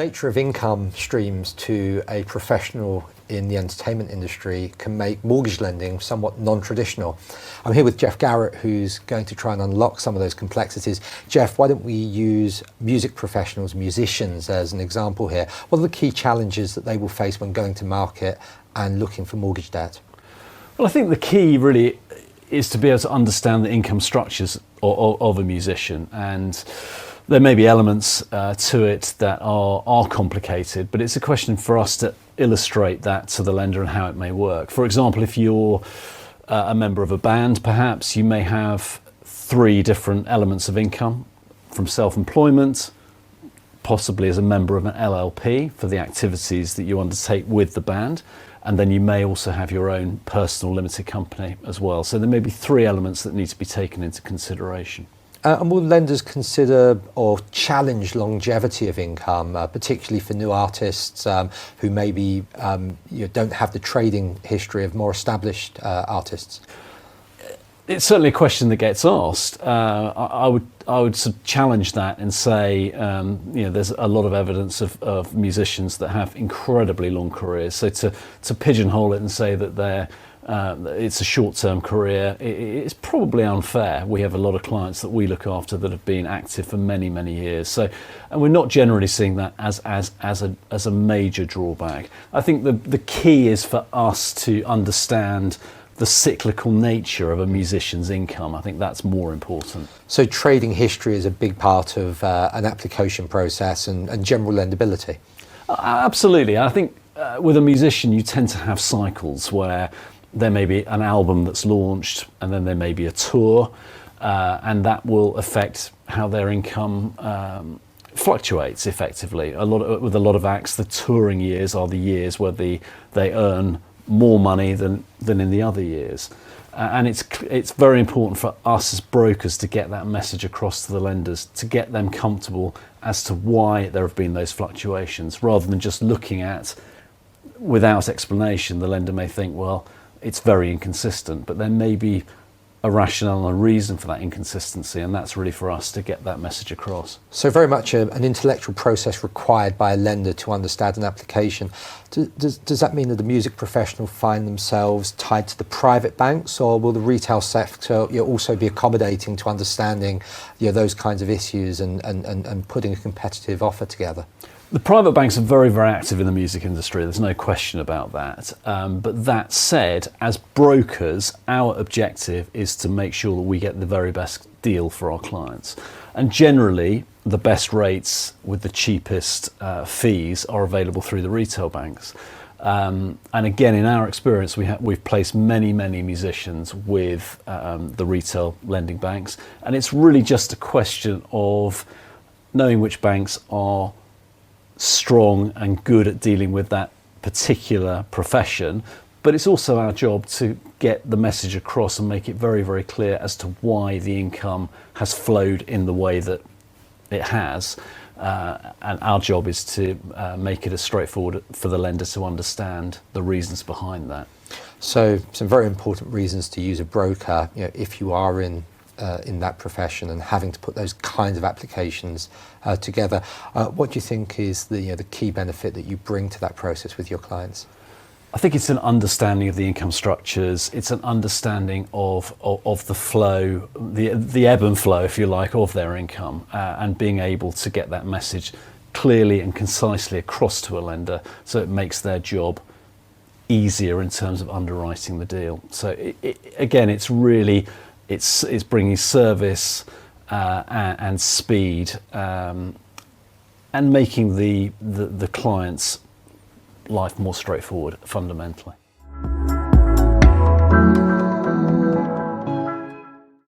nature of income streams to a professional in the entertainment industry can make mortgage lending somewhat non-traditional. I'm here with Geoff Garrett, who's going to try and unlock some of those complexities. Geoff, why don't we use music professionals, musicians, as an example here? What are the key challenges that they will face when going to market and looking for mortgage debt? Well, I think the key really is to be able to understand the income structures of a musician, and there may be elements to it that are complicated, but it's a question for us to illustrate that to the lender and how it may work. For example, if you're a member of a band, perhaps you may have 3 different elements of income, from self-employment, possibly as a member of an LLP for the activities that you undertake with the band, and then you may also have your own personal limited company as well. So there may be 3 elements that need to be taken into consideration. And will lenders consider or challenge longevity of income, particularly for new artists who maybe don't have the trading history of more established artists? It's certainly a question that gets asked. I would sort of challenge that and say, there's a lot of evidence of musicians that have incredibly long careers. So to pigeonhole it and say that it's a short-term career, it's probably unfair. We have a lot of clients that we look after that have been active for many, many years. So, and we're not generally seeing that as a major drawback. I think the key is for us to understand the cyclical nature of a musician's income. I think that's more important. So trading history is a big part of an application process and general lendability? Absolutely. I think with a musician you tend to have cycles where there may be an album that's launched and then there may be a tour, and that will affect how their income fluctuates effectively. With a lot of acts, the touring years are the years where they earn more money than in the other years, and it's very important for us as brokers to get that message across to the lenders, to get them comfortable as to why there have been those fluctuations, rather than just looking at without explanation. The lender may think, well, it's very inconsistent, but there may be a rationale and a reason for that inconsistency, and that's really for us to get that message across. So very much an intellectual process required by a lender to understand an application. Does that mean that the music professional find themselves tied to the private banks, or will the retail sector also be accommodating to understanding those kinds of issues and putting a competitive offer together? The private banks are very, very active in the music industry, there's no question about that. But that said, as brokers, our objective is to make sure that we get the very best deal for our clients. And generally, the best rates with the cheapest fees are available through the retail banks. And again, in our experience, we've placed many, many musicians with the retail lending banks. And it's really just a question of knowing which banks are strong and good at dealing with that particular profession, but it's also our job to get the message across and make it very, very clear as to why the income has flowed in the way that it has, and our job is to make it as straightforward for the lender to understand the reasons behind that. So some very important reasons to use a broker, if you are in that profession and having to put those kinds of applications together. What do you think is the key benefit that you bring to that process with your clients? I think it's an understanding of the income structures. It's an understanding of the flow, the ebb and flow, if you like, of their income, and being able to get that message clearly and concisely across to a lender, so it makes their job easier in terms of underwriting the deal. So again, it's really it's bringing service and speed, and making the client's life more straightforward fundamentally.